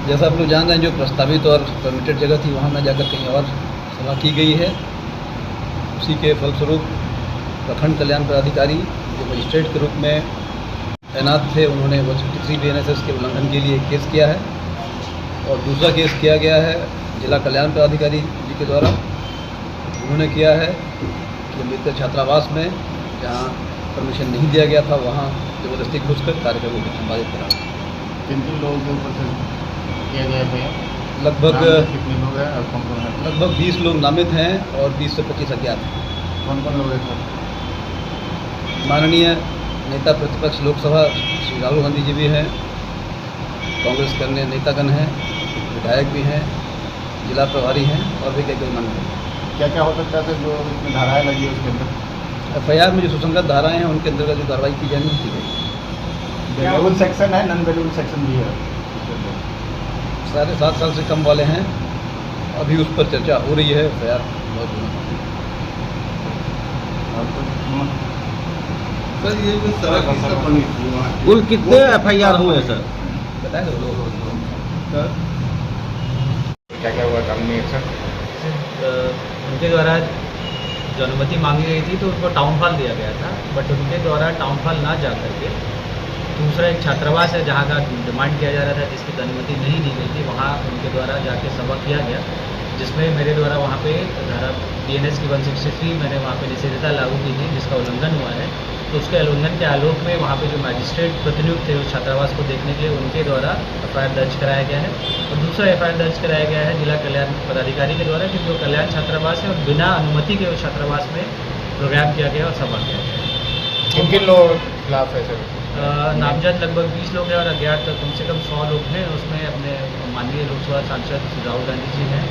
जैसा आप लोग जान रहे हैं, जो प्रस्तावित और परमिटेड जगह थी वहाँ न जाकर कहीं और सभा की गई है। उसी के फलस्वरूप प्रखंड कल्याण पदाधिकारी जो मजिस्ट्रेट के रूप में तैनात थे, उन्होंने 153 BNSS के उल्लंघन के लिए केस किया है। और दूसरा केस किया गया है जिला कल्याण पदाधिकारी जी के द्वारा। उन्होंने किया है कि अम्बेडकर छात्रावास में जहाँ परमिशन नहीं दिया गया था वहाँ ज़बरदस्ती घुसकर कार्यक्रमों को संपादित करा। किन लोगों के ऊपर से किया गया भैया? लगभग कितने लोग हैं और कौन कौन है? लगभग 20 लोग नामित हैं और 20 से 25 अज्ञात हैं। कौन कौन लोग हैं सर? माननीय नेता प्रतिपक्ष लोकसभा श्री राहुल गांधी जी भी हैं, कांग्रेस के अन्य नेतागण हैं, विधायक भी हैं, जिला प्रभारी हैं और भी कई मान्य हैं। क्या क्या हो सकता है जो इसमें धाराएँ लगी है उसके अंदर? FIR में जो सुसंगत धाराएँ हैं उनके अंतर्गत जो कार्रवाई की जानी की गई। बैलून सेक्शन है, नॉन बैलून सेक्शन भी है। सारे 7 साल से कम वाले हैं, अभी उस पर चर्चा हो रही है। FIR बहुत सर, ये जो सड़क इसका बनी हुआ है, कुल कितने FIR हुए सर? बताए तो लोग सर क्या क्या हुआ कानूनी एक्शन? उनके द्वारा जो अनुमति मांगी गई थी तो उनको टाउन हॉल दिया गया था, बट उनके द्वारा टाउन हॉल ना जा करके दूसरा एक छात्रावास है जहाँ का डिमांड किया जा रहा था, जिसकी अनुमति नहीं दी गई थी, वहाँ उनके द्वारा जाके सभा किया गया, जिसमें मेरे द्वारा वहाँ पे धारा BNS की 163 मैंने वहाँ पे निषेधता लागू की थी, जिसका उल्लंघन हुआ है। तो उसके उल्लंघन के आलोक में वहाँ पे जो मैजिस्ट्रेट प्रतिनियुक्त थे उस छात्रावास को देखने के लिए उनके द्वारा FIR दर्ज कराया गया है। और दूसरा FIR दर्ज कराया गया है जिला कल्याण पदाधिकारी के द्वारा, कि जो कल्याण छात्रावास है और बिना अनुमति के उस छात्रावास में प्रोग्राम किया गया और सभा किया गया। किन किन लोगों के खिलाफ है सर? नामजद लगभग 20 लोग हैं और अज्ञात कम से कम 100 लोग हैं। उसमें अपने माननीय लोकसभा सांसद श्री राहुल गांधी जी हैं,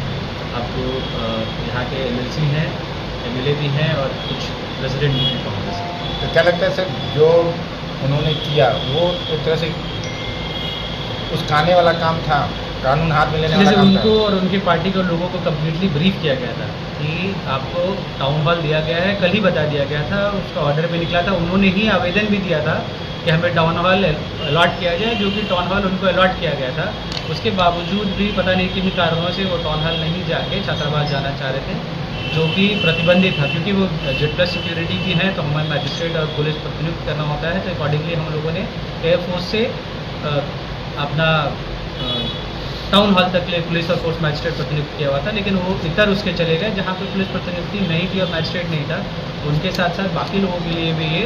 आपको यहाँ के MLC हैं, MLA भी हैं और कुछ प्रेसिडेंट भी हैं कांग्रेस के। तो क्या लगता है सर, जो उन्होंने किया वो एक तरह से उसकाने वाला काम था, कानून हाथ में लेने वाला जैसे काम उनको था? और उनके पार्टी के लोगों को कम्प्लीटली ब्रीफ किया गया था कि आपको टाउन हॉल दिया गया है, कल ही बता दिया गया था, उसका ऑर्डर भी निकला था। उन्होंने ही आवेदन भी दिया था कि हमें टाउन हॉल अलॉट किया जाए, जो कि टाउन हॉल उनको अलॉट किया गया था। उसके बावजूद भी पता नहीं किन कारणों से वो टाउन हॉल नहीं जाके छात्रावास जाना चाह रहे थे, जो कि प्रतिबंधित था, क्योंकि वो Z+ सिक्योरिटी की है, तो हमें मैजिस्ट्रेट और पुलिस प्रतिनियुक्त करना होता है। तो अकॉर्डिंगली हम लोगों ने एयरफोर्स से अपना टाउन हॉल तक के लिए पुलिस और फोर्स मैजिस्ट्रेट प्रतिनियुक्त किया हुआ था, लेकिन वो इतर उसके चले गए जहाँ पे पुलिस प्रतिनियुक्ति नहीं थी और मैजिस्ट्रेट नहीं था। उनके साथ साथ बाकी लोगों के लिए भी ये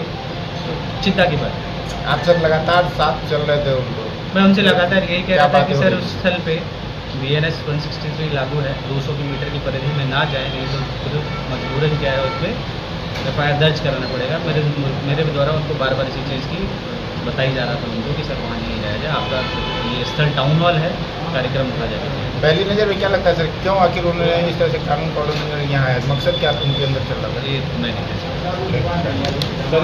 चिंता की बात है। आप सर लगातार साथ चल रहे थे उनको? मैं उनसे लगातार यही कह रहा था कि सर होगी? उस स्थल पे BNS 163 लागू है, 200 मीटर की परिधि में ना जाए, नहीं तो खुद मजबूरन क्या है उसमें FIR दर्ज कराना पड़ेगा। मेरे द्वारा उनको बार बार इसी चीज़ की बताई जा रहा था उनको कि सर वहाँ नहीं जाया जाए, आपका ये स्थल टाउन हॉल है, कार्यक्रम रखा जाएगा। पहली नज़र में क्या लगता है सर, क्यों आखिर उन्होंने इस तरह से कानून तोड़ने यहाँ आया? मकसद क्या उनके अंदर चल रहा था? ये मैं नहीं कह सकता।